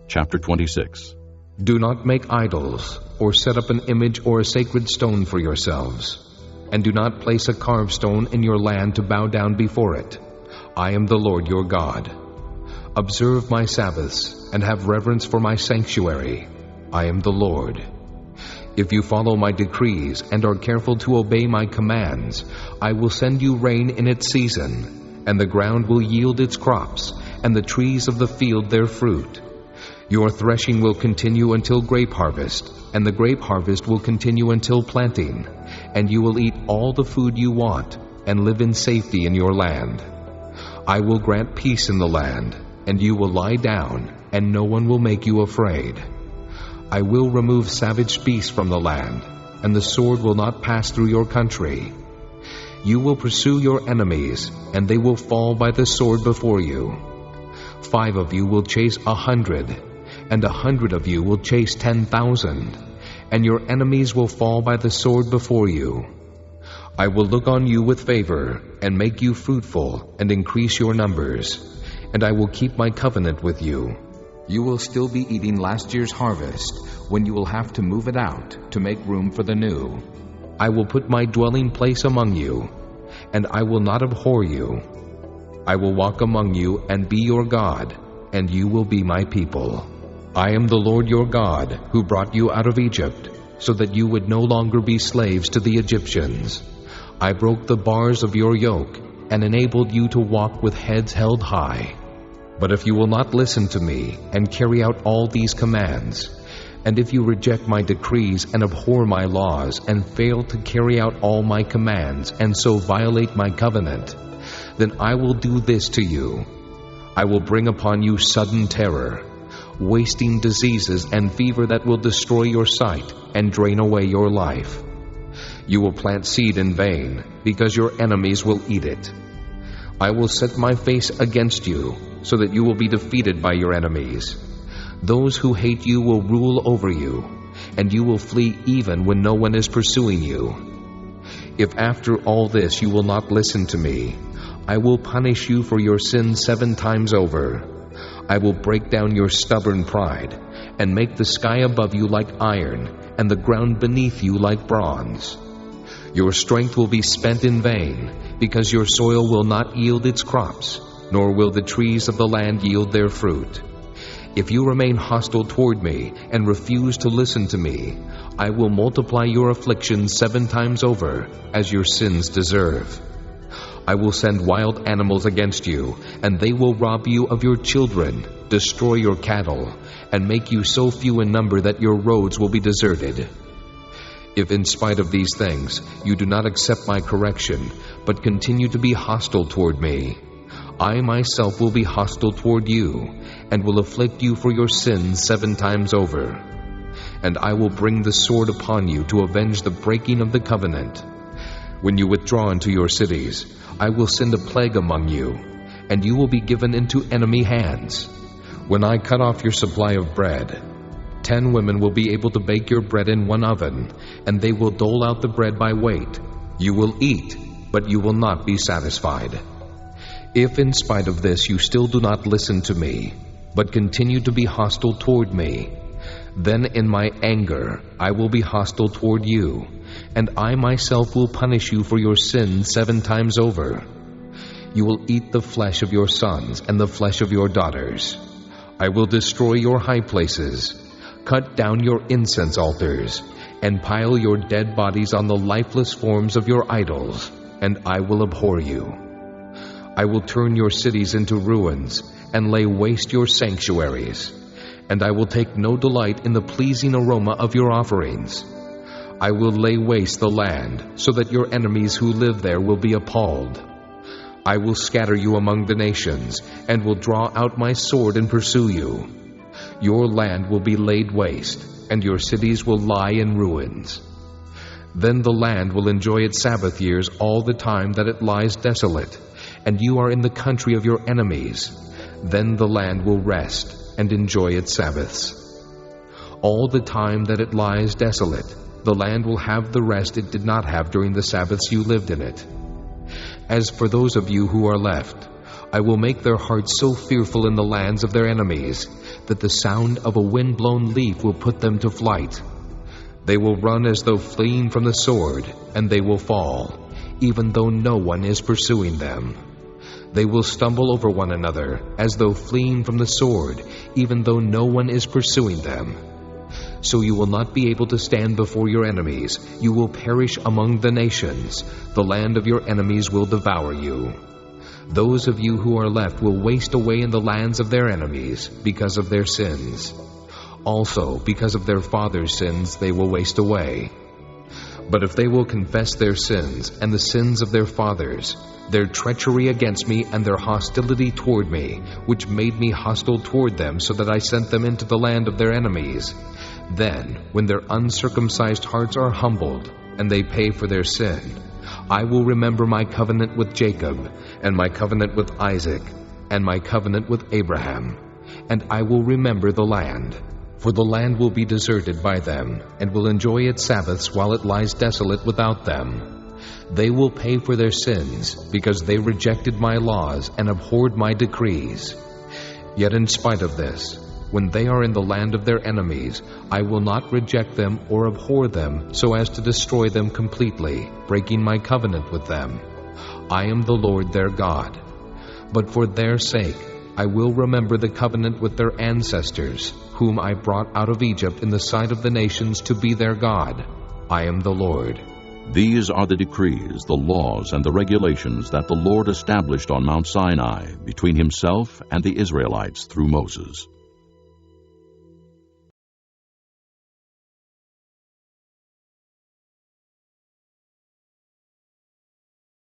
Chapter 26. Do not make idols, or set up an image or a sacred stone for yourselves, and do not place a carved stone in your land to bow down before it. I am the Lord your God. Observe my Sabbaths, and have reverence for my sanctuary. I am the Lord. If you follow my decrees and are careful to obey my commands, I will send you rain in its season, and the ground will yield its crops, and the trees of the field their fruit. Your threshing will continue until grape harvest, and the grape harvest will continue until planting, and you will eat all the food you want, and live in safety in your land. I will grant peace in the land, and you will lie down, and no one will make you afraid. I will remove savage beasts from the land, and the sword will not pass through your country. You will pursue your enemies, and they will fall by the sword before you. 5 of you will chase 100, and 100 of you will chase 10,000, and your enemies will fall by the sword before you. I will look on you with favor, and make you fruitful, and increase your numbers, and I will keep my covenant with you. You will still be eating last year's harvest, when you will have to move it out to make room for the new. I will put my dwelling place among you, and I will not abhor you. I will walk among you and be your God, and you will be my people. I am the Lord your God, who brought you out of Egypt, so that you would no longer be slaves to the Egyptians. I broke the bars of your yoke, and enabled you to walk with heads held high. But if you will not listen to me, and carry out all these commands, and if you reject my decrees and abhor my laws, and fail to carry out all my commands, and so violate my covenant, then I will do this to you. I will bring upon you sudden terror, wasting diseases and fever that will destroy your sight and drain away your life. You will plant seed in vain, because your enemies will eat it. I will set my face against you, so that you will be defeated by your enemies. Those who hate you will rule over you, and you will flee even when no one is pursuing you. If after all this you will not listen to me, I will punish you for your sins 7 times over. I will break down your stubborn pride, and make the sky above you like iron, and the ground beneath you like bronze. Your strength will be spent in vain, because your soil will not yield its crops, nor will the trees of the land yield their fruit. If you remain hostile toward me, and refuse to listen to me, I will multiply your afflictions 7 times over, as your sins deserve. I will send wild animals against you, and they will rob you of your children, destroy your cattle, and make you so few in number that your roads will be deserted. If in spite of these things you do not accept my correction, but continue to be hostile toward me, I myself will be hostile toward you, and will afflict you for your sins 7 times over. And I will bring the sword upon you to avenge the breaking of the covenant. When you withdraw into your cities, I will send a plague among you, and you will be given into enemy hands. When I cut off your supply of bread, 10 women will be able to bake your bread in 1 oven, and they will dole out the bread by weight. You will eat, but you will not be satisfied. If in spite of this you still do not listen to me, but continue to be hostile toward me, then in my anger I will be hostile toward you, and I myself will punish you for your sins 7 times over. You will eat the flesh of your sons and the flesh of your daughters. I will destroy your high places, cut down your incense altars, and pile your dead bodies on the lifeless forms of your idols, and I will abhor you. I will turn your cities into ruins, and lay waste your sanctuaries, and I will take no delight in the pleasing aroma of your offerings. I will lay waste the land, so that your enemies who live there will be appalled. I will scatter you among the nations, and will draw out my sword and pursue you. Your land will be laid waste, and your cities will lie in ruins. Then the land will enjoy its Sabbath years all the time that it lies desolate, and you are in the country of your enemies. Then the land will rest and enjoy its Sabbaths. All the time that it lies desolate, the land will have the rest it did not have during the Sabbaths you lived in it. As for those of you who are left, I will make their hearts so fearful in the lands of their enemies that the sound of a wind-blown leaf will put them to flight. They will run as though fleeing from the sword, and they will fall, even though no one is pursuing them. They will stumble over one another as though fleeing from the sword, even though no one is pursuing them. So you will not be able to stand before your enemies. You will perish among the nations. The land of your enemies will devour you. Those of you who are left will waste away in the lands of their enemies because of their sins. Also, because of their fathers' sins, they will waste away. But if they will confess their sins and the sins of their fathers, their treachery against me and their hostility toward me, which made me hostile toward them so that I sent them into the land of their enemies, then, when their uncircumcised hearts are humbled and they pay for their sin, I will remember my covenant with Jacob, and my covenant with Isaac, and my covenant with Abraham, and I will remember the land. For the land will be deserted by them, and will enjoy its Sabbaths while it lies desolate without them. They will pay for their sins, because they rejected my laws and abhorred my decrees. Yet in spite of this, when they are in the land of their enemies, I will not reject them or abhor them so as to destroy them completely, breaking my covenant with them. I am the Lord their God. But for their sake, I will remember the covenant with their ancestors, whom I brought out of Egypt in the sight of the nations to be their God. I am the Lord. These are the decrees, the laws, and the regulations that the Lord established on Mount Sinai between himself and the Israelites through Moses.